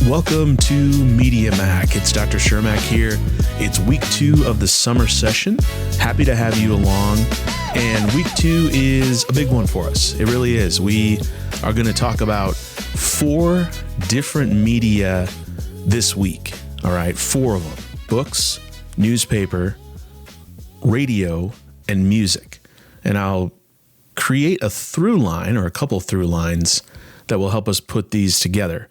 Welcome to Media Mac. It's Dr. Shermak here. It's week 2 of the summer session. Happy to have you along. And week 2 is a big one for us. It really is. We are going to talk about 4 different media this week. All right, 4 of them: books, newspaper, radio, and music. And I'll create a through line or a couple through lines that will help us put these together.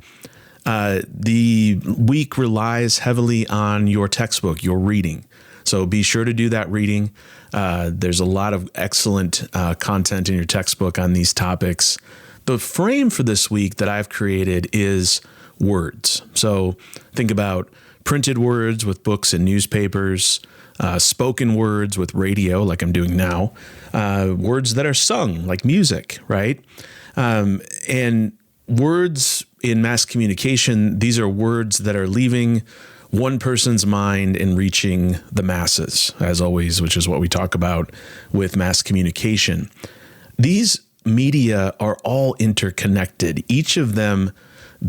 The week relies heavily on your textbook, your reading. So be sure to do that reading. There's a lot of excellent content in your textbook on these topics. The frame for this week that I've created is words. So think about printed words with books and newspapers, spoken words with radio, like I'm doing now, words that are sung, like music, right? And words in mass communication, these are words that are leaving one person's mind and reaching the masses, as always, which is what we talk about with mass communication. These media are all interconnected, each of them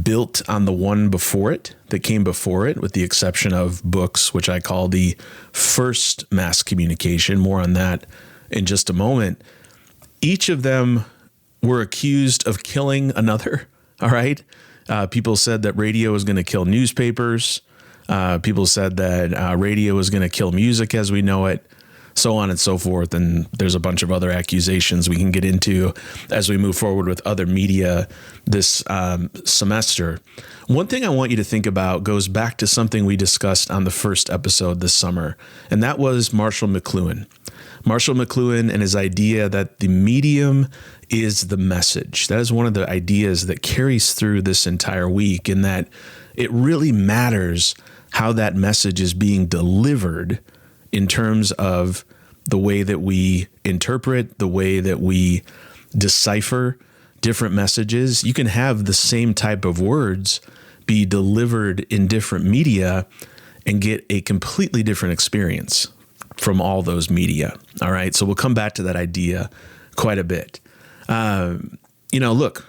built on the one before it, that came before it, with the exception of books, which I call the first mass communication. More on that in just a moment. Each of them were accused of killing another. All right. People said that radio was going to kill newspapers. People said that radio was going to kill music as we know it, so on and so forth. And there's a bunch of other accusations we can get into as we move forward with other media this semester. One thing I want you to think about goes back to something we discussed on the first episode this summer, and that was Marshall McLuhan. Marshall McLuhan and his idea that the medium is the message. That is one of the ideas that carries through this entire week, in that it really matters how that message is being delivered in terms of the way that we interpret, the way that we decipher different messages. You can have the same type of words be delivered in different media and get a completely different experience from all those media. All right. So we'll come back to that idea quite a bit. Look,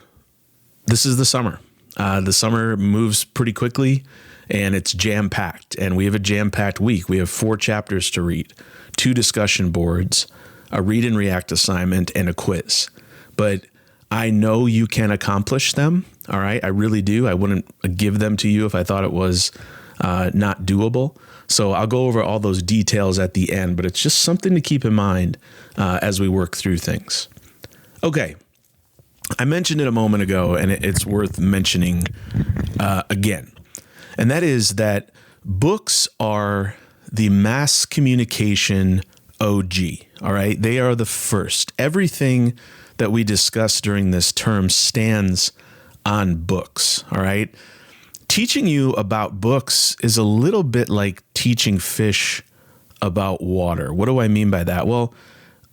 this is the summer. The summer moves pretty quickly and it's jam-packed, and we have a jam-packed week. We have 4 chapters to read, 2 discussion boards, a read and react assignment, and a quiz. But I know you can accomplish them. All right. I really do. I wouldn't give them to you if I thought it was not doable. So I'll go over all those details at the end, but it's just something to keep in mind as we work through things. Okay. I mentioned it a moment ago, and it's worth mentioning again. And that is that books are the mass communication OG. All right. They are the first. Everything that we discuss during this term stands on books. All right. Teaching you about books is a little bit like teaching fish about water. What do I mean by that? Well,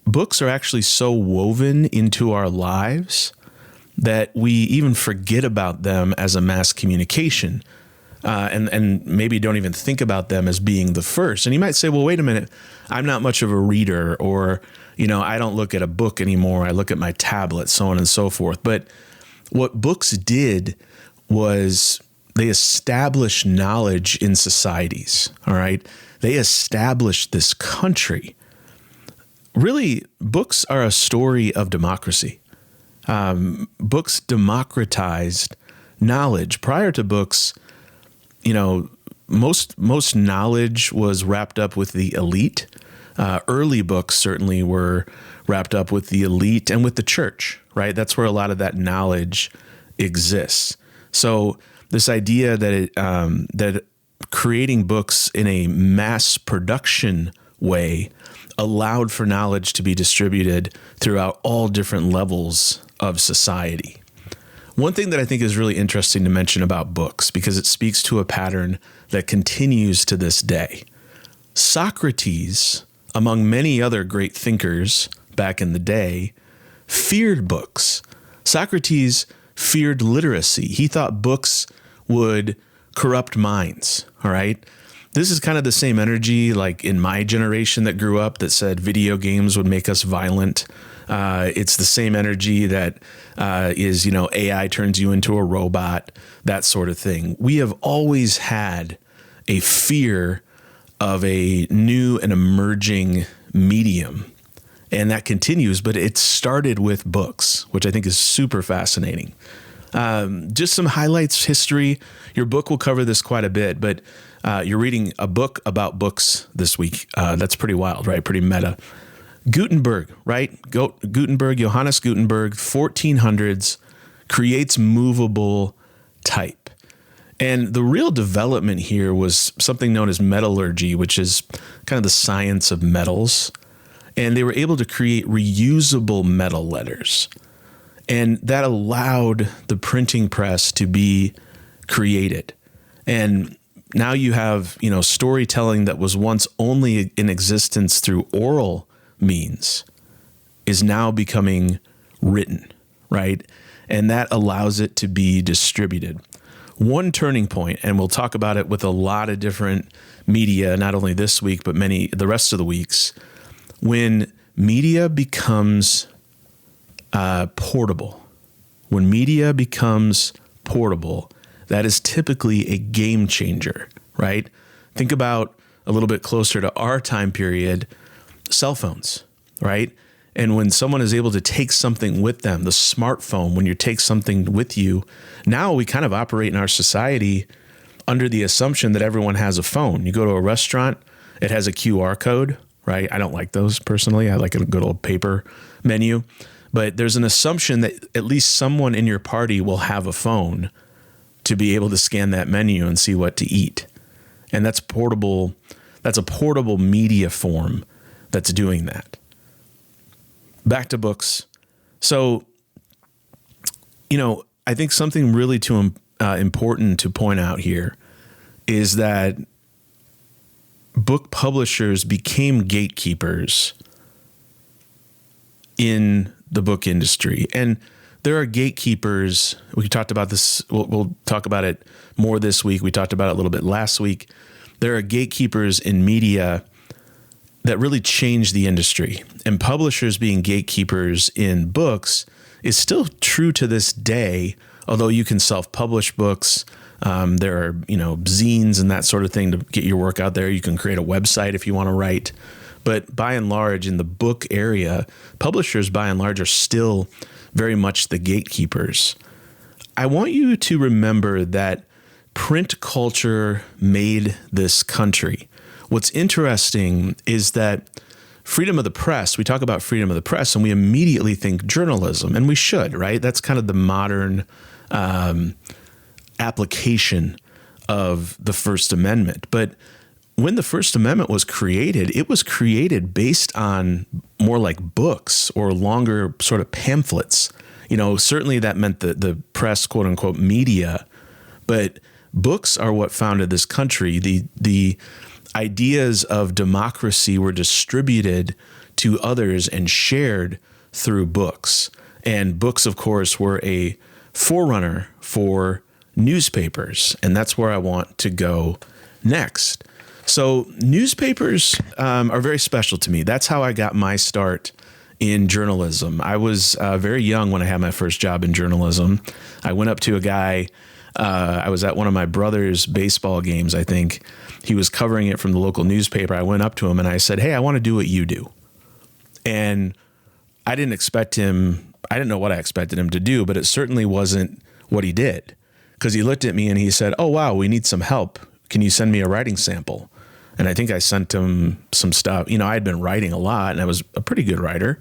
books are actually so woven into our lives that we even forget about them as a mass communication, and maybe don't even think about them as being the first. And you might say, well, wait a minute, I'm not much of a reader, or, I don't look at a book anymore. I look at my tablet, so on and so forth. But what books did was they established knowledge in societies. All right. They established this country. Really, books are a story of democracy. Books democratized knowledge. Prior to books, most knowledge was wrapped up with the elite. Early books certainly were wrapped up with the elite and with the church, right? That's where a lot of that knowledge exists. So this idea that that creating books in a mass production way allowed for knowledge to be distributed throughout all different levels of society. One thing that I think is really interesting to mention about books, because it speaks to a pattern that continues to this day. Socrates, among many other great thinkers back in the day, feared books. Socrates feared literacy. He thought books would corrupt minds, all right? This is kind of the same energy like in my generation that grew up that said video games would make us violent. It's the same energy that is, AI turns you into a robot, that sort of thing. We have always had a fear of a new and emerging medium, and that continues, but it started with books, which I think is super fascinating. Just some highlights, history. Your book will cover this quite a bit, but you're reading a book about books this week. That's pretty wild, right? Pretty meta. Gutenberg, right? Johannes Gutenberg, 1400s, creates movable type. And the real development here was something known as metallurgy, which is kind of the science of metals. And they were able to create reusable metal letters. And that allowed the printing press to be created. And now you have, storytelling that was once only in existence through oral means is now becoming written, right? And that allows it to be distributed. One turning point, and we'll talk about it with a lot of different media, not only this week, but the rest of the weeks, when media becomes portable. When media becomes portable, that is typically a game changer, right? Think about a little bit closer to our time period, cell phones, right? And when someone is able to take something with them, the smartphone, when you take something with you, now we kind of operate in our society under the assumption that everyone has a phone. You go to a restaurant, it has a QR code, right? I don't like those personally. I like a good old paper menu. But there's an assumption that at least someone in your party will have a phone to be able to scan that menu and see what to eat. And that's portable. That's a portable media form that's doing that. Back to books. So, I think something really important to point out here is that book publishers became gatekeepers in the book industry. And there are gatekeepers. We talked about this. We'll talk about it more this week. We talked about it a little bit last week. There are gatekeepers in media that really change the industry. And publishers being gatekeepers in books is still true to this day, although you can self-publish books. There are, zines and that sort of thing to get your work out there. You can create a website if you want to write. But by and large, in the book area, publishers by and large are still very much the gatekeepers. I want you to remember that print culture made this country. What's interesting is that freedom of the press, we talk about freedom of the press and we immediately think journalism, and we should, right? That's kind of the modern application of the First Amendment. But when the First Amendment was created, it was created based on more like books or longer sort of pamphlets. Certainly that meant the press, quote unquote, media, but books are what founded this country. The ideas of democracy were distributed to others and shared through books. And books, of course, were a forerunner for newspapers. And that's where I want to go next. So newspapers are very special to me. That's how I got my start in journalism. I was very young when I had my first job in journalism. I went up to a guy. I was at one of my brother's baseball games, I think. He was covering it from the local newspaper. I went up to him and I said, "Hey, I want to do what you do." And I didn't know what I expected him to do, but it certainly wasn't what he did. Because he looked at me and he said, "Oh, wow, we need some help. Can you send me a writing sample?" And I think I sent him some stuff. I had been writing a lot and I was a pretty good writer.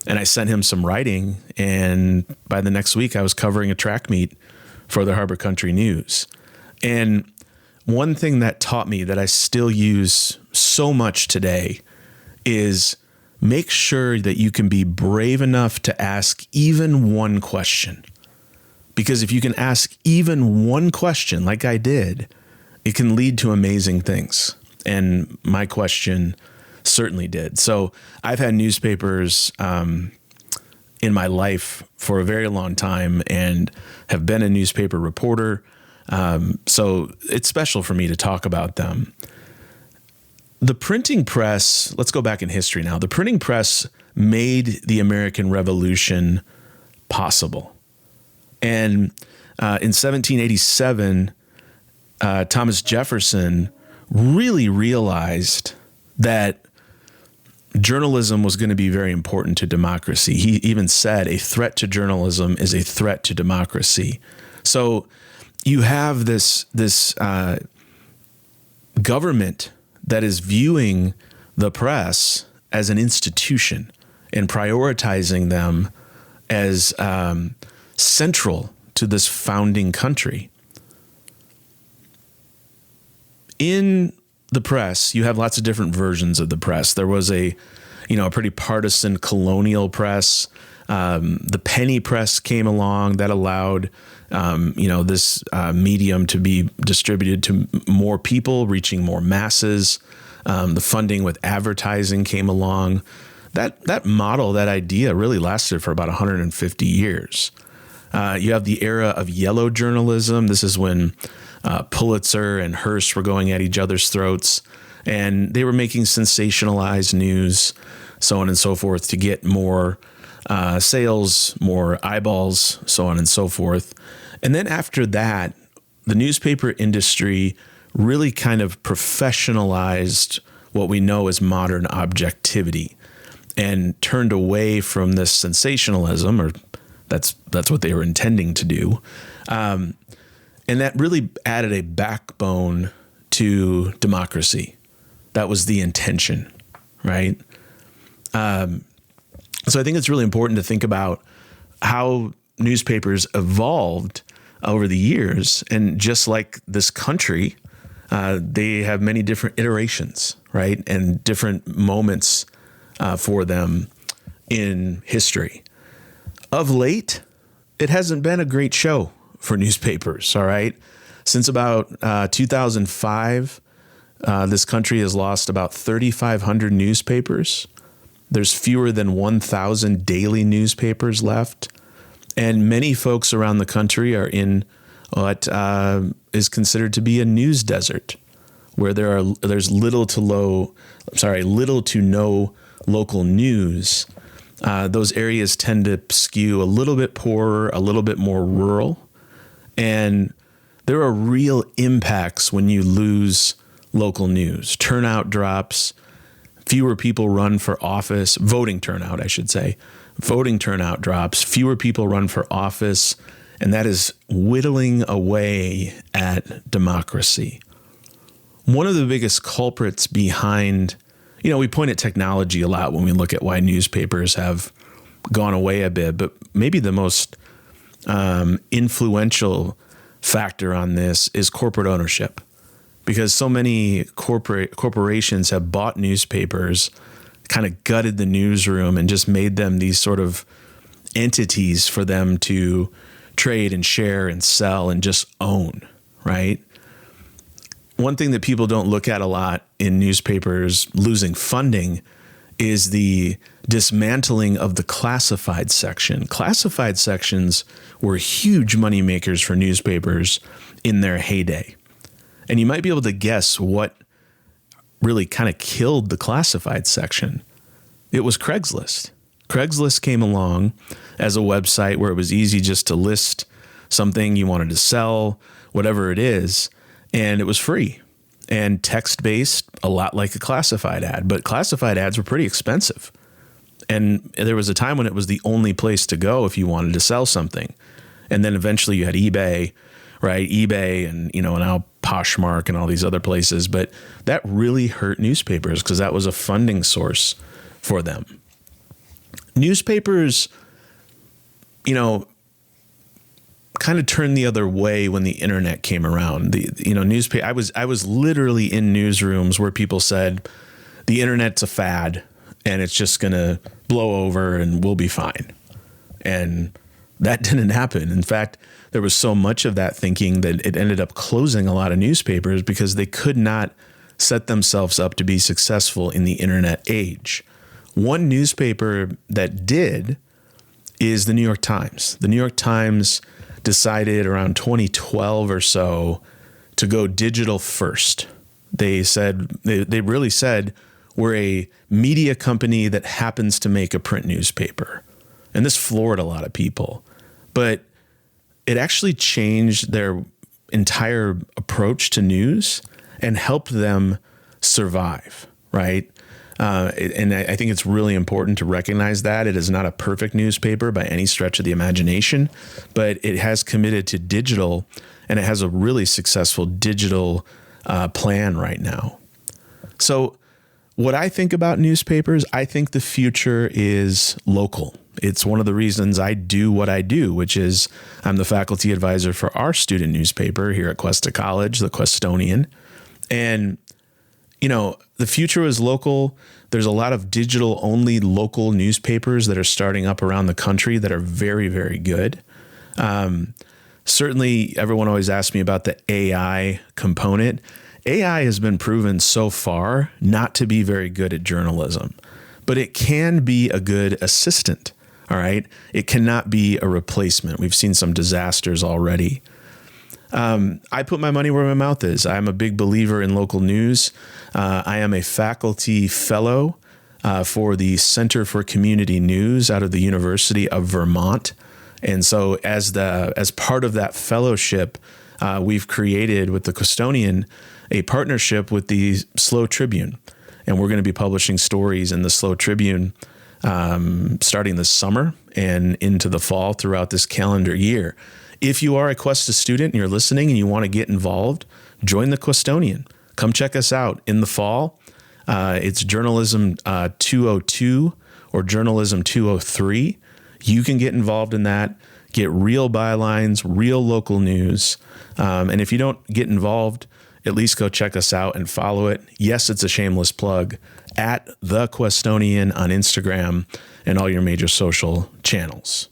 And I sent him some writing. And by the next week, I was covering a track meet for the Harbor Country News. And one thing that taught me that I still use so much today is make sure that you can be brave enough to ask even one question. Because if you can ask even one question like I did, it can lead to amazing things. And my question certainly did. So I've had newspapers in my life for a very long time and have been a newspaper reporter. So it's special for me to talk about them. The printing press, let's go back in history now. The printing press made the American Revolution possible. And in 1787, Thomas Jefferson really realized that journalism was going to be very important to democracy. He even said a threat to journalism is a threat to democracy. So you have this government that is viewing the press as an institution and prioritizing them as central to this founding country. In the press, you have lots of different versions of the press. There was a pretty partisan colonial press. The penny press came along that allowed, this medium to be distributed to more people, reaching more masses. The funding with advertising came along. That model, that idea really lasted for about 150 years. You have the era of yellow journalism. This is when Pulitzer and Hearst were going at each other's throats, and they were making sensationalized news, so on and so forth, to get more sales, more eyeballs, so on and so forth. And then after that, the newspaper industry really kind of professionalized what we know as modern objectivity and turned away from this sensationalism, or that's what they were intending to do. And that really added a backbone to democracy. That was the intention, right? So I think it's really important to think about how newspapers evolved over the years. And just like this country, they have many different iterations, right? And different moments for them in history. Of late, it hasn't been a great show for newspapers, all right? Since about 2005, this country has lost about 3,500 newspapers. There's fewer than 1,000 daily newspapers left. And many folks around the country are in what is considered to be a news desert, where there's little to no local news. Those areas tend to skew a little bit poorer, a little bit more rural. And there are real impacts when you lose local news. Turnout drops, fewer people run for office, voting turnout, I should say. Voting turnout drops, fewer people run for office, and that is whittling away at democracy. One of the biggest culprits behind, we point at technology a lot when we look at why newspapers have gone away a bit, but maybe the most influential factor on this is corporate ownership, because so many corporations have bought newspapers, kind of gutted the newsroom, and just made them these sort of entities for them to trade and share and sell and just own, right? One thing that people don't look at a lot in newspapers losing funding is the dismantling of the classified section. Classified sections were huge money makers for newspapers in their heyday. And you might be able to guess what really kind of killed the classified section. It was Craigslist. Craigslist came along as a website where it was easy just to list something you wanted to sell, whatever it is, and it was free and text-based, a lot like a classified ad. But classified ads were pretty expensive. And there was a time when it was the only place to go if you wanted to sell something. And then eventually you had eBay, right? eBay and, now Poshmark and all these other places. But that really hurt newspapers because that was a funding source for them. Newspapers, kind of turned the other way when the internet came around. I was literally in newsrooms where people said the internet's a fad and it's just going to blow over and we'll be fine. And that didn't happen. In fact, there was so much of that thinking that it ended up closing a lot of newspapers because they could not set themselves up to be successful in the internet age. One newspaper that did is the New York Times. The New York Times decided around 2012 or so to go digital first. They really said, We're a media company that happens to make a print newspaper. And this floored a lot of people. But it actually changed their entire approach to news and helped them survive, right? And I think it's really important to recognize that. It is not a perfect newspaper by any stretch of the imagination, but it has committed to digital, and it has a really successful digital plan right now. So what I think about newspapers, I think the future is local. It's one of the reasons I do what I do, which is I'm the faculty advisor for our student newspaper here at Cuesta College, the Questonian. And, you know, the future is local. There's a lot of digital only local newspapers that are starting up around the country that are very, very good. Certainly, everyone always asks me about the AI component. AI has been proven so far not to be very good at journalism, but it can be a good assistant. All right. It cannot be a replacement. We've seen some disasters already. I put my money where my mouth is. I'm a big believer in local news. I am a faculty fellow for the Center for Community News out of the University of Vermont. And so as part of that fellowship, we've created with the Questonian a partnership with the Slow Tribune. And we're going to be publishing stories in the Slow Tribune starting this summer and into the fall throughout this calendar year. If you are a Cuesta student and you're listening and you want to get involved, join the Questonian. Come check us out in the fall. It's Journalism 202 or Journalism 203. You can get involved in that, get real bylines, real local news. And if you don't get involved, at least go check us out and follow it. Yes, it's a shameless plug at The Questonian on Instagram and all your major social channels.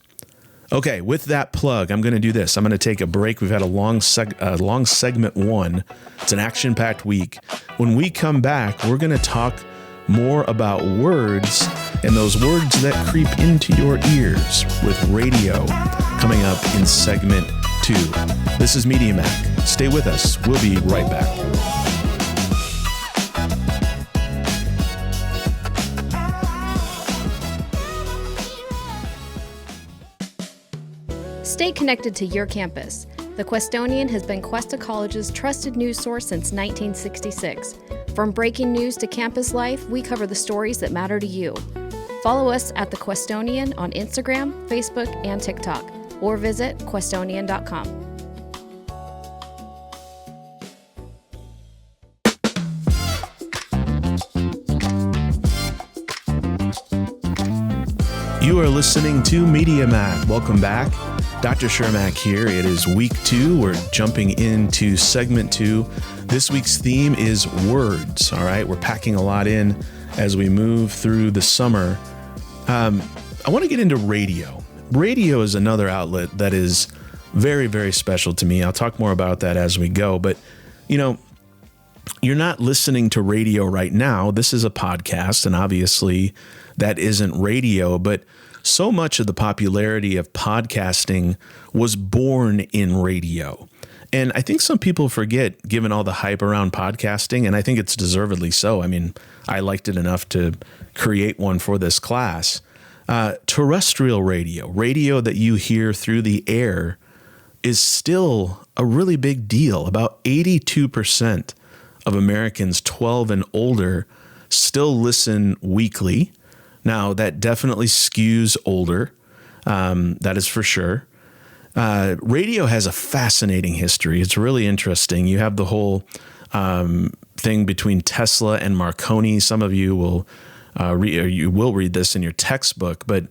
Okay, with that plug, I'm going to do this. I'm going to take a break. We've had a long segment one. It's an action-packed week. When we come back, we're going to talk more about words and those words that creep into your ears with radio coming up in segment 2. This is Media Mac. Stay with us. We'll be right back. Stay connected to your campus. The Questonian has been Cuesta College's trusted news source since 1966. From breaking news to campus life, we cover the stories that matter to you. Follow us at The Questonian on Instagram, Facebook, and TikTok, or visit questonian.com. You are listening to Media Mac. Welcome back. Dr. Shermak here. It is week 2. We're jumping into segment 2. This week's theme is words. All right. We're packing a lot in as we move through the summer. I want to get into radio. Radio is another outlet that is very, very special to me. I'll talk more about that as we go. But, you know, you're not listening to radio right now. This is a podcast, and obviously that isn't radio, but so much of the popularity of podcasting was born in radio. And I think some people forget, given all the hype around podcasting, and I think it's deservedly so. I mean, I liked it enough to create one for this class. Terrestrial radio that you hear through the air, is still a really big deal. About 82% of Americans 12 and older still listen weekly. Now, that definitely skews older. That is for sure. Radio has a fascinating history. It's really interesting. You have the whole thing between Tesla and Marconi. Some of you will read this in your textbook, but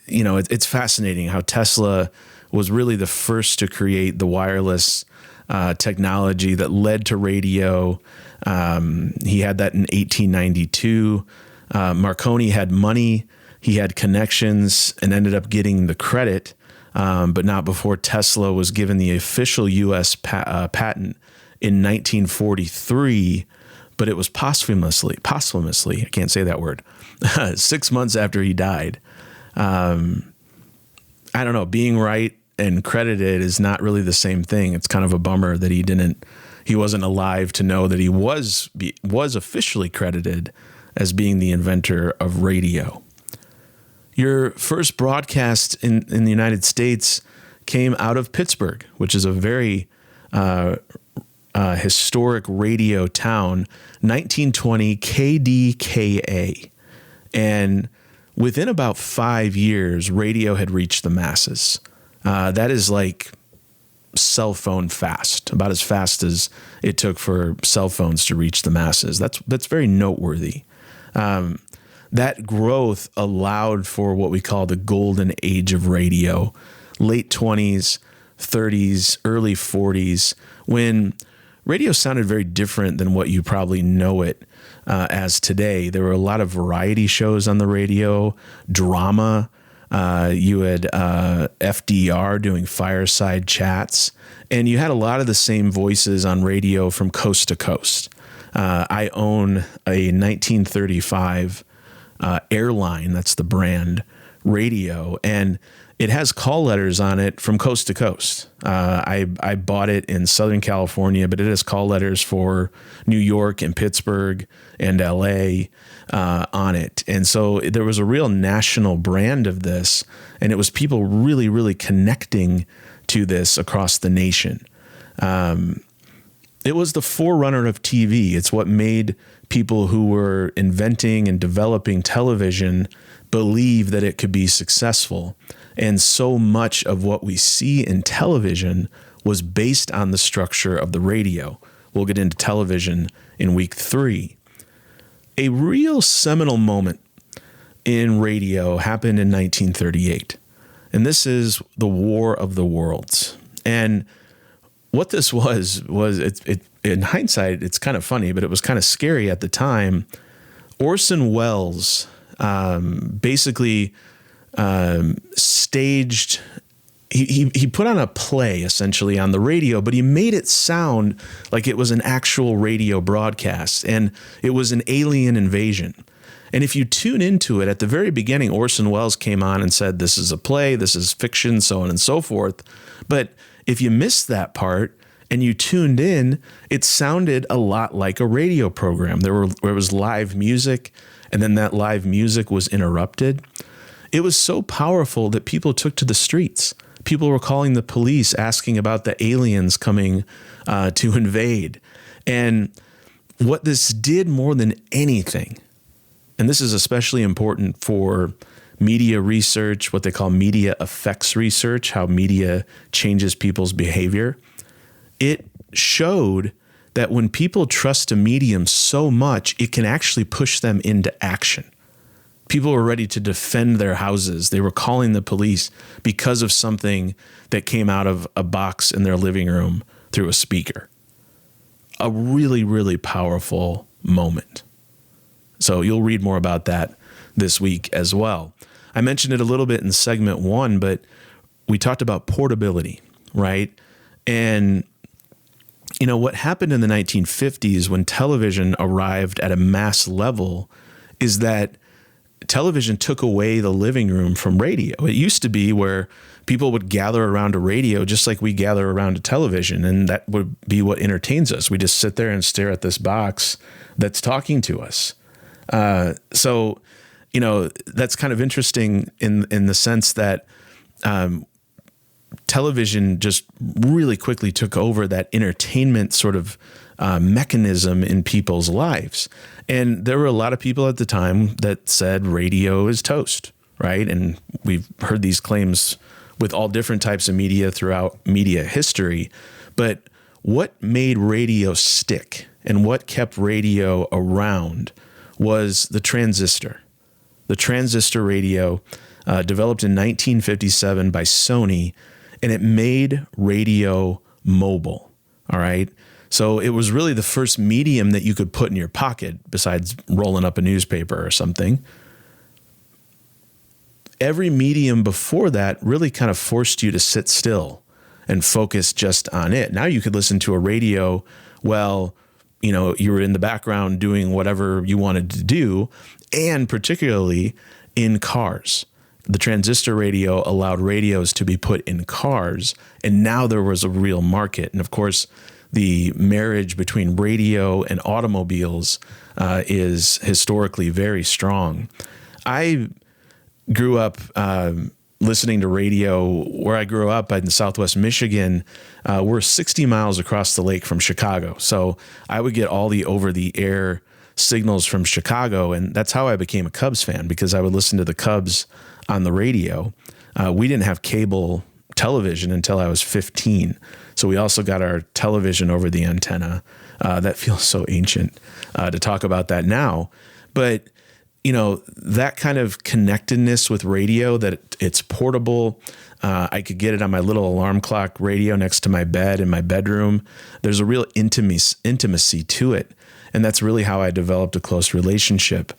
you know, it's fascinating how Tesla was really the first to create the wireless technology that led to radio. He had that in 1892. Marconi had money, he had connections, and ended up getting the credit, but not before Tesla was given the official U.S. patent in 1943, but it was posthumously, I can't say that word, 6 months after he died. I don't know, being right and credited is not really the same thing. It's kind of a bummer that he didn't he wasn't alive to know that he was officially credited as being the inventor of radio. Your first broadcast in the United States came out of Pittsburgh, which is a very historic radio town, 1920 KDKA. And within about 5 years, radio had reached the masses. That is like cell phone fast, about as fast as it took for cell phones to reach the masses. That's very noteworthy. That growth allowed for what we call the golden age of radio, late 20s, 30s, early 40s, when radio sounded very different than what you probably know it as today. There were a lot of variety shows on the radio, drama. You had FDR doing fireside chats, and you had a lot of the same voices on radio from coast to coast. I own a 1935 Airline, that's the brand, radio, and it has call letters on it from coast to coast. I bought it in Southern California, but it has call letters for New York and Pittsburgh and LA on it. And so there was a real national brand of this, and it was people really, really connecting to this across the nation. It was the forerunner of TV. It's what made people who were inventing and developing television believe that it could be successful. And so much of what we see in television was based on the structure of the radio. We'll get into television in week 3. A real seminal moment in radio happened in 1938. And this is the War of the Worlds. And what this was in hindsight, it's kind of funny, but it was kind of scary at the time. Orson Welles basically staged, he put on a play essentially on the radio, but he made it sound like it was an actual radio broadcast, and it was an alien invasion. And if you tune into it, at the very beginning, Orson Welles came on and said, this is a play, this is fiction, so on and so forth. But if you missed that part and you tuned in, it sounded a lot like a radio program. There was live music, and then that live music was interrupted. It was so powerful that people took to the streets. People were calling the police, asking about the aliens coming to invade. And what this did more than anything, and this is especially important for media research, what they call media effects research, how media changes people's behavior. It showed that when people trust a medium so much, it can actually push them into action. People were ready to defend their houses. They were calling the police because of something that came out of a box in their living room through a speaker. A really, really powerful moment. So you'll read more about that this week as well. I mentioned it a little bit in segment 1, but we talked about portability, right? And you know, what happened in the 1950s when television arrived at a mass level is that television took away the living room from radio. It used to be where people would gather around a radio just like we gather around a television, and that would be what entertains us. We just sit there and stare at this box that's talking to us. So, you know, that's kind of interesting in the sense that television just really quickly took over that entertainment sort of mechanism in people's lives. And there were a lot of people at the time that said radio is toast, right? And we've heard these claims with all different types of media throughout media history. But what made radio stick and what kept radio around was the transistor. The transistor radio developed in 1957 by Sony, and it made radio mobile, all right? So it was really the first medium that you could put in your pocket besides rolling up a newspaper or something. Every medium before that really kind of forced you to sit still and focus just on it. Now you could listen to a radio while, you know, you were in the background doing whatever you wanted to do, and particularly in cars. The transistor radio allowed radios to be put in cars, and now there was a real market. And of course, the marriage between radio and automobiles is historically very strong. I grew up listening to radio where I grew up in Southwest Michigan. We're 60 miles across the lake from Chicago. So I would get all the over-the-air signals from Chicago, and that's how I became a Cubs fan, because I would listen to the Cubs on the radio. We didn't have cable television until I was 15. So we also got our television over the antenna. That feels so ancient to talk about that now. But that kind of connectedness with radio, that it's portable. I could get it on my little alarm clock radio next to my bed in my bedroom. There's a real intimacy to it. And that's really how I developed a close relationship.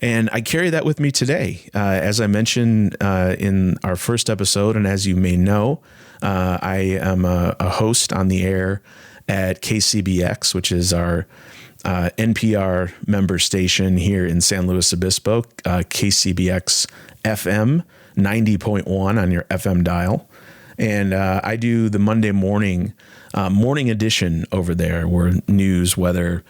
And I carry that with me today. As I mentioned in our first episode, and as you may know, I am a host on the air at KCBX, which is our NPR member station here in San Luis Obispo, KCBX FM 90.1 on your FM dial. And I do the Monday morning edition over there, where news, weather,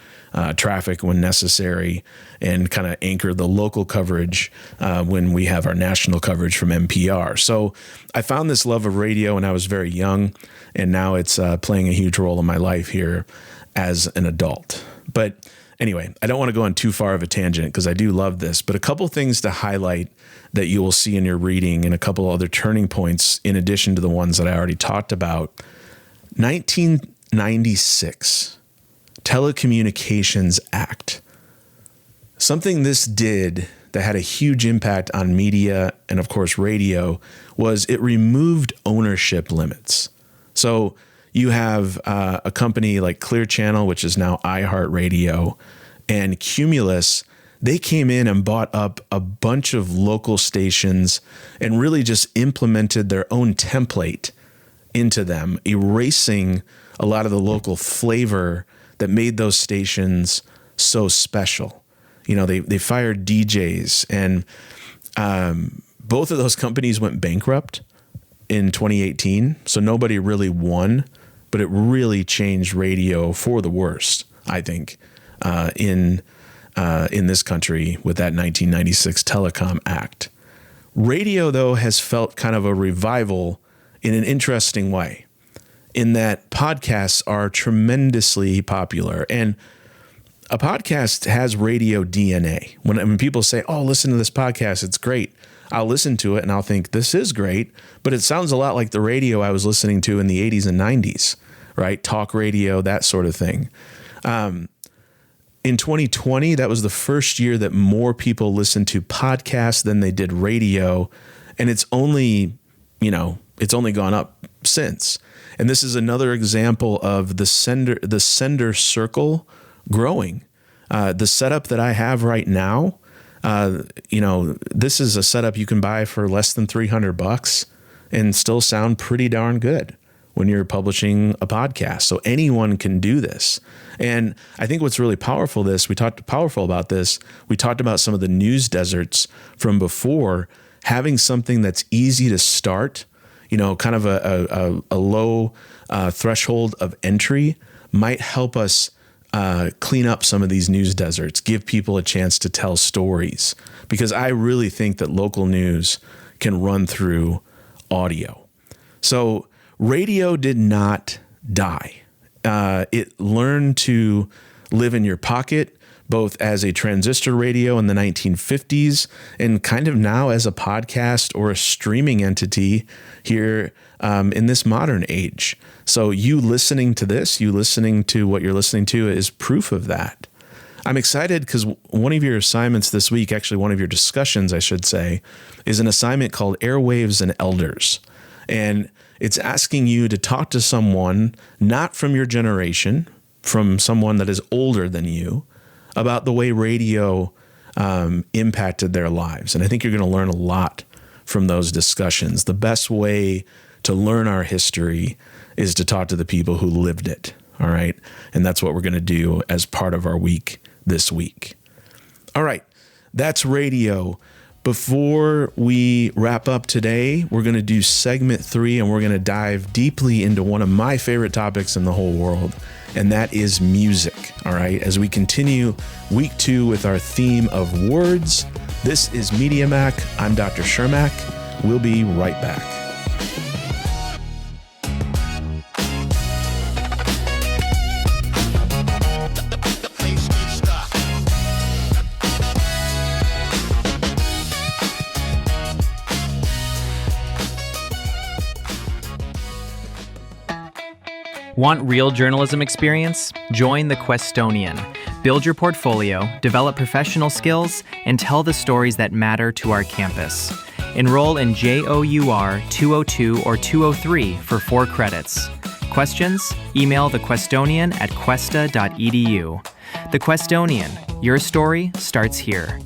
traffic when necessary, and kind of anchor the local coverage when we have our national coverage from NPR. So I found this love of radio when I was very young, and now it's playing a huge role in my life here as an adult. But anyway, I don't want to go on too far of a tangent because I do love this, but a couple things to highlight that you will see in your reading, and a couple other turning points in addition to the ones that I already talked about. 1996, Telecommunications Act. Something this did that had a huge impact on media and, of course, radio was it removed ownership limits. So you have a company like Clear Channel, which is now iHeartRadio, and Cumulus. They came in and bought up a bunch of local stations and really just implemented their own template into them, erasing a lot of the local flavor that made those stations so special. They fired DJs, and both of those companies went bankrupt in 2018. So nobody really won, but it really changed radio for the worst, I think, in this country with that 1996 Telecom Act. Radio, though, has felt kind of a revival in an interesting way, in that podcasts are tremendously popular. And a podcast has radio DNA. When people say, oh, listen to this podcast, it's great, I'll listen to it and I'll think, this is great, but it sounds a lot like the radio I was listening to in the 80s and 90s, right? Talk radio, that sort of thing. In 2020, that was the first year that more people listened to podcasts than they did radio. And it's only gone up since. And this is another example of the sender circle growing. The setup that I have right now, this is a setup you can buy for less than $300 and still sound pretty darn good when you're publishing a podcast. So anyone can do this. And I think what's really powerful about this, we talked about some of the news deserts from before, having something that's easy to start, kind of a low threshold of entry might help us clean up some of these news deserts, give people a chance to tell stories, because I really think that local news can run through audio. So radio did not die. It learned to live in your pocket, both as a transistor radio in the 1950s and kind of now as a podcast or a streaming entity here in this modern age. So you listening to what you're listening to is proof of that. I'm excited because one of your assignments this week, actually one of your discussions, I should say, is an assignment called Airwaves and Elders. And it's asking you to talk to someone not from your generation, from someone that is older than you, about the way radio impacted their lives. And I think you're going to learn a lot from those discussions. The best way to learn our history is to talk to the people who lived it. All right. And that's what we're going to do as part of our week this week. All right. That's radio. Before we wrap up today, we're going to do segment 3, and we're going to dive deeply into one of my favorite topics in the whole world, and that is music. All right, as we continue week 2 with our theme of words, this is Media Mac. I'm Dr. Shermak. We'll be right back. Want real journalism experience? Join the Questonian. Build your portfolio, develop professional skills, and tell the stories that matter to our campus. Enroll in JOUR 202 or 203 for 4 credits. Questions? Email thequestonian@questa.edu. The Questonian. Your story starts here.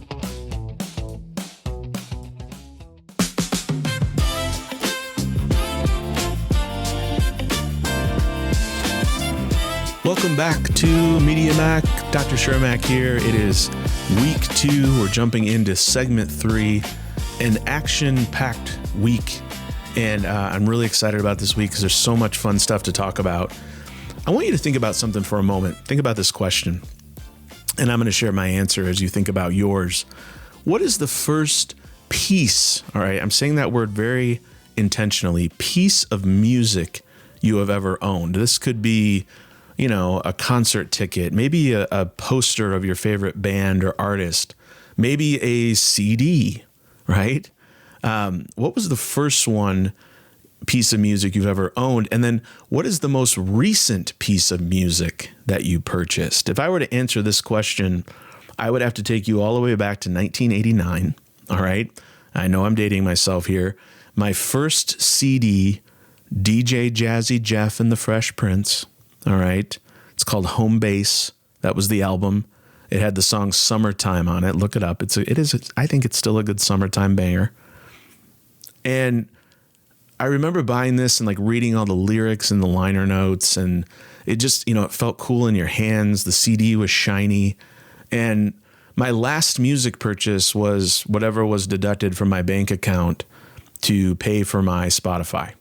Welcome back to Media Mac. Dr. Shermak here. It is week 2. We're jumping into segment 3, an action-packed week. And I'm really excited about this week because there's so much fun stuff to talk about. I want you to think about something for a moment. Think about this question. And I'm going to share my answer as you think about yours. What is the first piece, all right, I'm saying that word very intentionally, piece of music you have ever owned? This could be, you know, a concert ticket, maybe a poster of your favorite band or artist, maybe a CD, right? What was the first piece of music you've ever owned? And then what is the most recent piece of music that you purchased? If I were to answer this question, I would have to take you all the way back to 1989, all right? I know I'm dating myself here. My first CD, DJ Jazzy Jeff and the Fresh Prince. All right. It's called Home Base. That was the album. It had the song Summertime on it. Look it up. I think it's still a good summertime banger. And I remember buying this and like reading all the lyrics and the liner notes, and it just, it felt cool in your hands. The CD was shiny. And my last music purchase was whatever was deducted from my bank account to pay for my Spotify.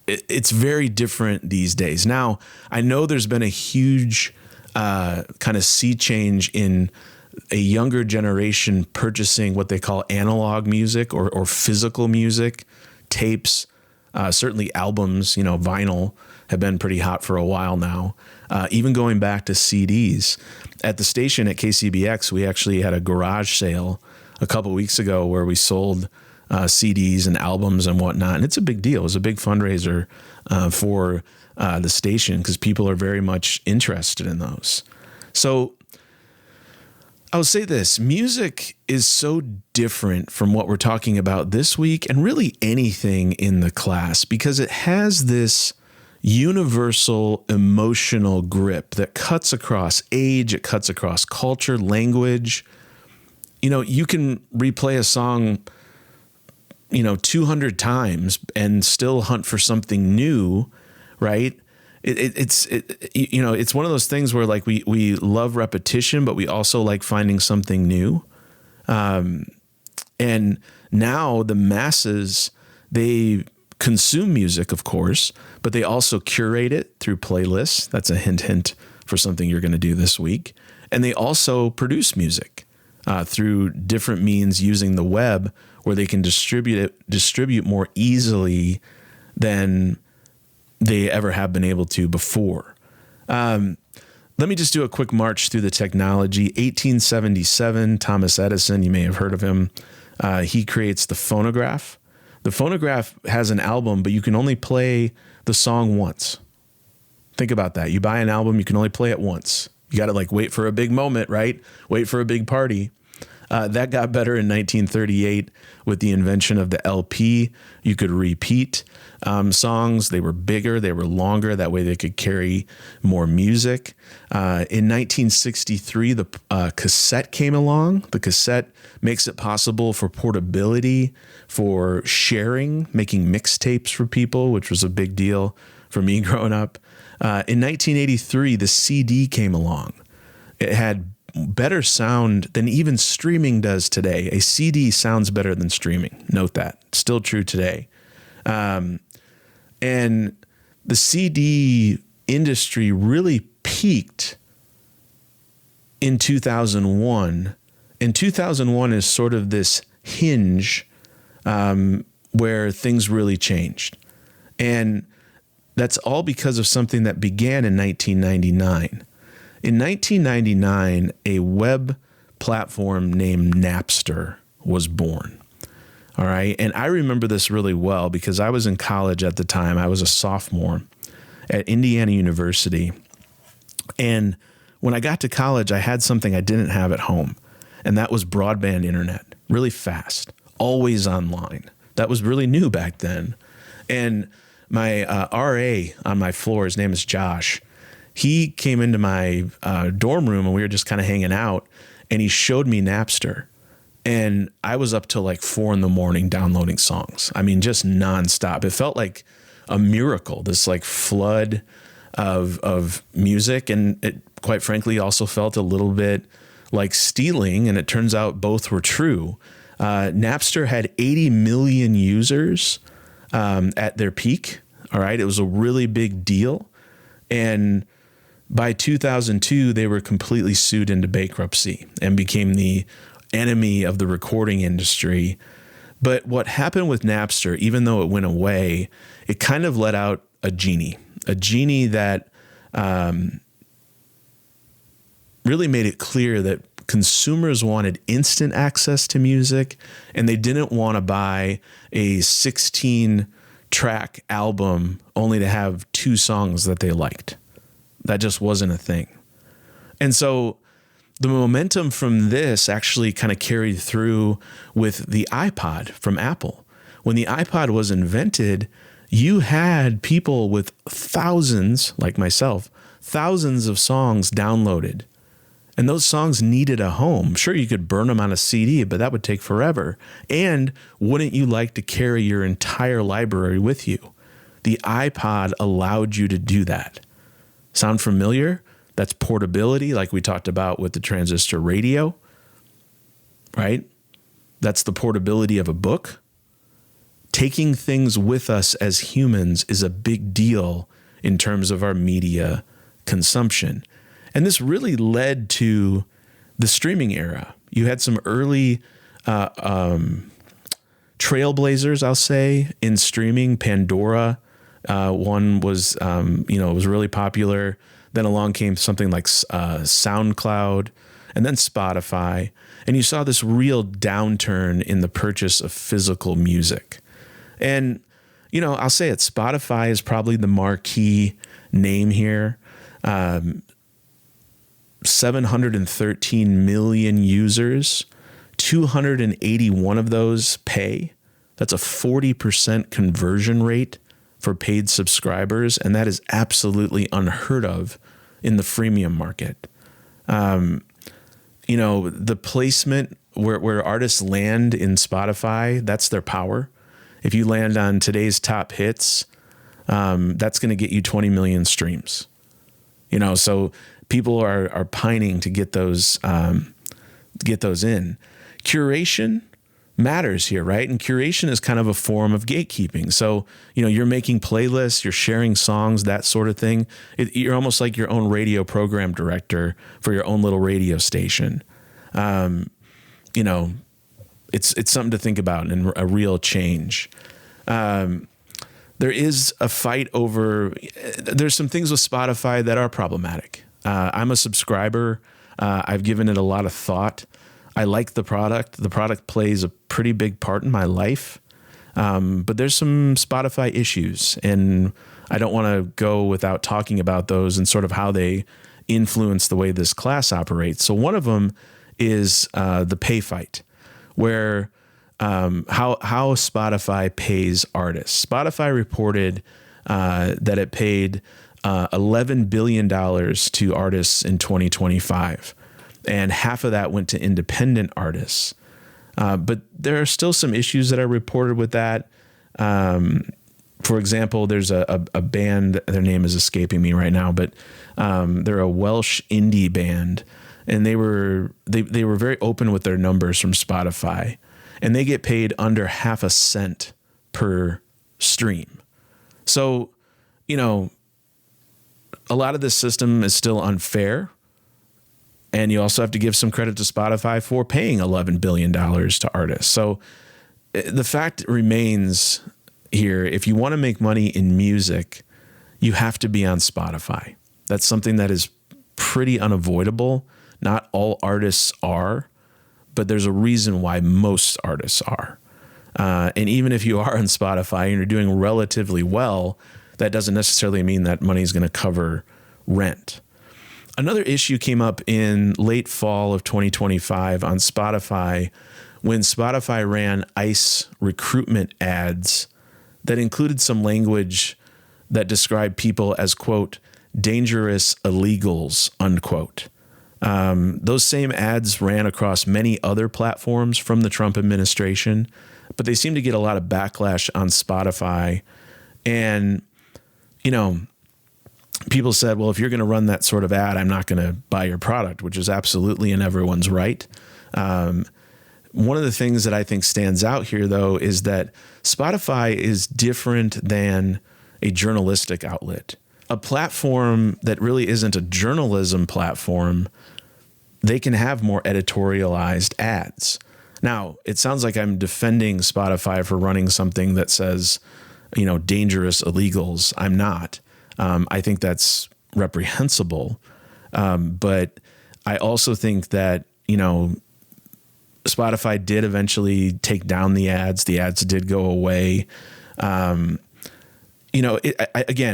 It's very different these days. Now, I know there's been a huge kind of sea change in a younger generation purchasing what they call analog music or physical music, tapes, certainly albums, vinyl have been pretty hot for a while now. Even going back to CDs. At the station at KCBX, we actually had a garage sale a couple weeks ago where we sold CDs and albums and whatnot. And it's a big deal. It was a big fundraiser for the station because people are very much interested in those. So I'll say this, music is so different from what we're talking about this week and really anything in the class because it has this universal emotional grip that cuts across age, it cuts across culture, language. You can replay a song 200 times and still hunt for something new, right? It's one of those things where like we love repetition, but we also like finding something new. And now the masses, they consume music, of course, but they also curate it through playlists. That's a hint for something you're going to do this week. And they also produce music through different means using the web, where they can distribute more easily than they ever have been able to before. Let me just do a quick march through the technology. 1877, Thomas Edison, you may have heard of him. He creates the phonograph. The phonograph has an album, but you can only play the song once. Think about that. You buy an album, you can only play it once. You got to wait for a big moment, right? Wait for a big party. That got better in 1938 with the invention of the LP. You could repeat songs. They were bigger, they were longer. That way they could carry more music. In 1963, the cassette came along. The cassette makes it possible for portability, for sharing, making mixtapes for people, which was a big deal for me growing up. In 1983, the CD came along. It had better sound than even streaming does today. A CD sounds better than streaming. Note that. Still true today. And the CD industry really peaked in 2001. And 2001 is sort of this hinge where things really changed. And that's all because of something that began in 1999. In 1999, a web platform named Napster was born. All right. And I remember this really well because I was in college at the time. I was a sophomore at Indiana University. And when I got to college, I had something I didn't have at home, and that was broadband internet, really fast, always online. That was really new back then. And my RA on my floor, his name is Josh, he came into my dorm room and we were just kind of hanging out, and he showed me Napster. And I was up till like 4 a.m. downloading songs. I mean, just nonstop. It felt like a miracle, this like flood of music. And it quite frankly also felt a little bit like stealing. And it turns out both were true. Napster had 80 million users at their peak. All right. It was a really big deal. And by 2002, they were completely sued into bankruptcy and became the enemy of the recording industry. But what happened with Napster, even though it went away, it kind of let out a genie that really made it clear that consumers wanted instant access to music, and they didn't want to buy a 16-track album only to have 2 songs that they liked. That just wasn't a thing. And so the momentum from this actually kind of carried through with the iPod from Apple. When the iPod was invented, you had people with thousands, like myself, thousands of songs downloaded. And those songs needed a home. Sure, you could burn them on a CD, but that would take forever. And wouldn't you like to carry your entire library with you? The iPod allowed you to do that. Sound familiar? That's portability, like we talked about with the transistor radio, right? That's the portability of a book. Taking things with us as humans is a big deal in terms of our media consumption. And this really led to the streaming era. You had some early trailblazers, I'll say, in streaming. Pandora, one was, it was really popular. Then along came something like SoundCloud, and then Spotify. And you saw this real downturn in the purchase of physical music. And, I'll say it, Spotify is probably the marquee name here. 713 million users, 281 of those pay. That's a 40% conversion rate for paid subscribers, and that is absolutely unheard of in the freemium market. The placement where artists land in Spotify, that's their power. If you land on today's top hits, that's going to get you 20 million streams. So people are pining to get those in. Curation matters here, right? And curation is kind of a form of gatekeeping. So, you're making playlists, you're sharing songs, that sort of thing. You're almost like your own radio program director for your own little radio station. It's something to think about and a real change. There is a fight over, there's some things with Spotify that are problematic. I'm a subscriber. I've given it a lot of thought. I like the product. The product plays a pretty big part in my life. But there's some Spotify issues, and I don't want to go without talking about those and sort of how they influence the way this class operates. So one of them is the pay fight, where how Spotify pays artists. Spotify reported that it paid $11 billion to artists in 2025. And half of that went to independent artists. But there are still some issues that are reported with that. For example, there's a band, their name is escaping me right now, but they're a Welsh indie band, and they were very open with their numbers from Spotify, and they get paid under half a cent per stream. So, a lot of this system is still unfair. And you also have to give some credit to Spotify for paying $11 billion to artists. So the fact remains here, if you want to make money in music, you have to be on Spotify. That's something that is pretty unavoidable. Not all artists are, but there's a reason why most artists are. And even if you are on Spotify and you're doing relatively well, that doesn't necessarily mean that money is going to cover rent. Another issue came up in late fall of 2025 on Spotify when Spotify ran ICE recruitment ads that included some language that described people as, quote, dangerous illegals, unquote. Those same ads ran across many other platforms from the Trump administration, but they seem to get a lot of backlash on Spotify. And, people said, well, if you're going to run that sort of ad, I'm not going to buy your product, which is absolutely in everyone's right. One of the things that I think stands out here, though, is that Spotify is different than a journalistic outlet. A platform that really isn't a journalism platform, they can have more editorialized ads. Now, it sounds like I'm defending Spotify for running something that says, dangerous illegals. I'm not. I think that's reprehensible. But I also think that, Spotify did eventually take down the ads. The ads did go away. Again,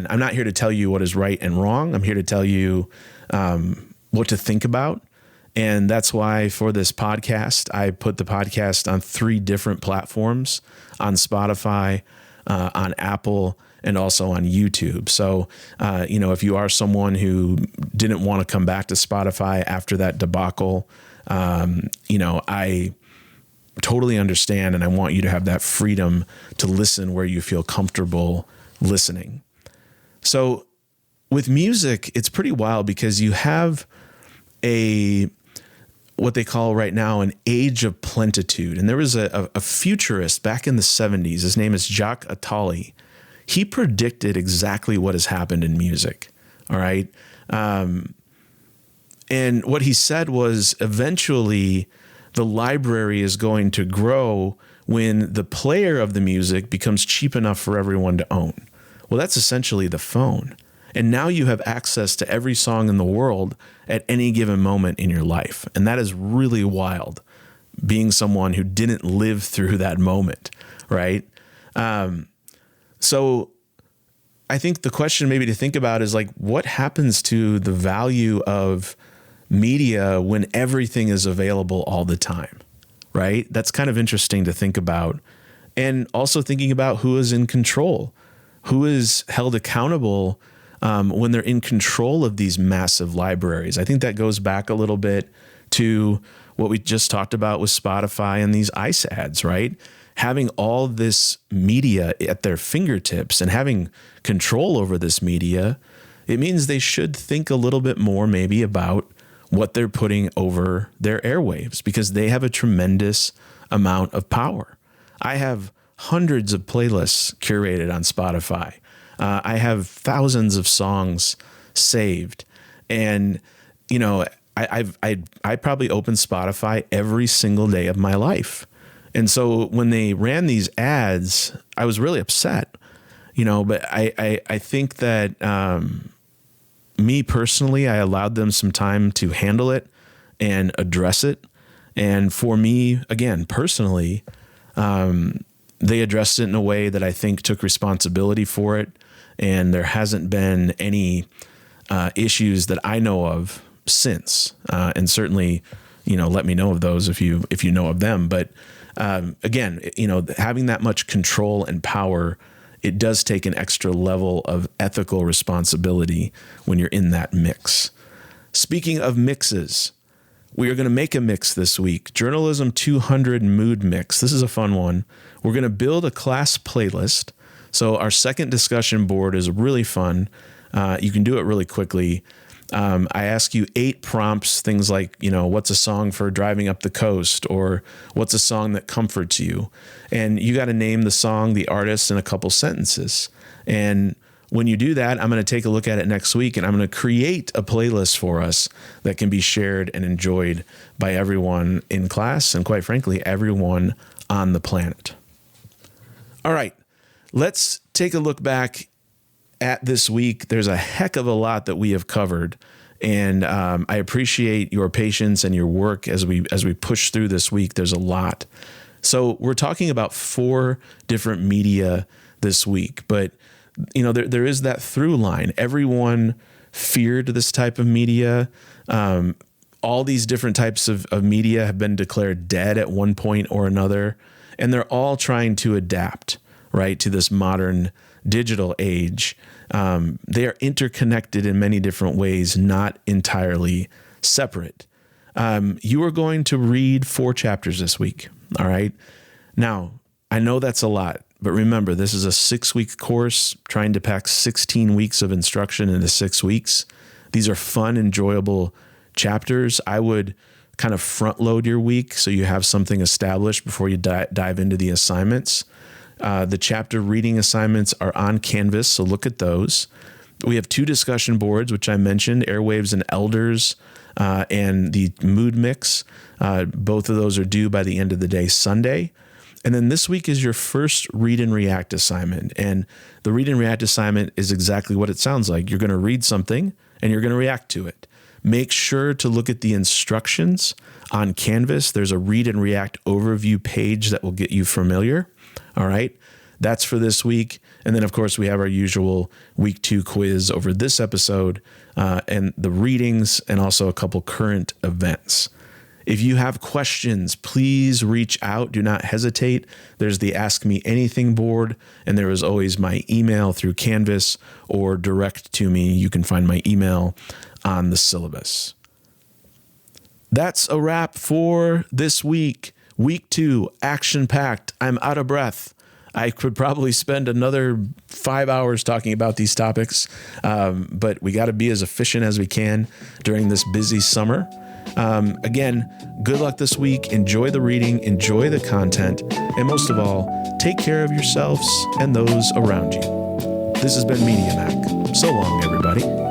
I'm not here to tell you what is right and wrong. I'm here to tell you what to think about. And that's why for this podcast, I put the podcast on 3 different platforms, on Spotify, on Apple, and also on YouTube. So, if you are someone who didn't want to come back to Spotify after that debacle, I totally understand, and I want you to have that freedom to listen where you feel comfortable listening. So with music, it's pretty wild because you have what they call right now an age of plenitude. And there was a futurist back in the 70s. His name is Jacques Attali. He predicted exactly what has happened in music. All right. And what he said was eventually the library is going to grow when the player of the music becomes cheap enough for everyone to own. Well, that's essentially the phone. And now you have access to every song in the world at any given moment in your life. And that is really wild, being someone who didn't live through that moment, right? So I think the question maybe to think about is like, what happens to the value of media when everything is available all the time, right? That's kind of interesting to think about. And also thinking about who is in control, who is held accountable when they're in control of these massive libraries. I think that goes back a little bit to what we just talked about with Spotify and these ICE ads, right? Having all this media at their fingertips and having control over this media, it means they should think a little bit more maybe about what they're putting over their airwaves, because they have a tremendous amount of power. I have hundreds of playlists curated on Spotify. I have thousands of songs saved, and I probably open Spotify every single day of my life. And so when they ran these ads, I was really upset, but I think that me personally, I allowed them some time to handle it and address it. And for me, again, personally, they addressed it in a way that I think took responsibility for it. And there hasn't been any issues that I know of since. And certainly, let me know of those if you know of them. But again, having that much control and power, it does take an extra level of ethical responsibility when you're in that mix. Speaking of mixes, we are going to make a mix this week. Journalism 200 Mood Mix. This is a fun one. We're going to build a class playlist. So our second discussion board is really fun. You can do it really quickly. I ask you 8 prompts, things like, what's a song for driving up the coast, or what's a song that comforts you? And you got to name the song, the artist, in a couple sentences. And when you do that, I'm going to take a look at it next week, and I'm going to create a playlist for us that can be shared and enjoyed by everyone in class and, quite frankly, everyone on the planet. All right, let's take a look back at this week. There's a heck of a lot that we have covered, and I appreciate your patience and your work as we push through this week. There's a lot. So we're talking about 4 different media this week, but there is that through line. Everyone feared this type of media. All these different types of media have been declared dead at one point or another, and they're all trying to adapt, right, to this modern digital age. They are interconnected in many different ways, not entirely separate. You are going to read 4 chapters this week. All right. Now, I know that's a lot, but remember, this is a 6-week course trying to pack 16 weeks of instruction into 6 weeks. These are fun, enjoyable chapters. I would kind of front load your week so you have something established before you dive into the assignments. The chapter reading assignments are on Canvas, so look at those. We have 2 discussion boards, which I mentioned, Airwaves and Elders, and the Mood Mix. Both of those are due by the end of the day Sunday. And then this week is your first Read and React assignment. And the Read and React assignment is exactly what it sounds like. You're going to read something and you're going to react to it. Make sure to look at the instructions on Canvas. There's a Read and React overview page that will get you familiar. All right. That's for this week. And then, of course, we have our usual week 2 quiz over this episode, and the readings, and also a couple current events. If you have questions, please reach out. Do not hesitate. There's the Ask Me Anything board, and there is always my email through Canvas or direct to me. You can find my email on the syllabus. That's a wrap for this week. Week 2, action-packed. I'm out of breath. I could probably spend another 5 hours talking about these topics, but we got to be as efficient as we can during this busy summer. Again, good luck this week. Enjoy the reading, enjoy the content, and most of all, take care of yourselves and those around you. This has been Media Mac. So long, everybody.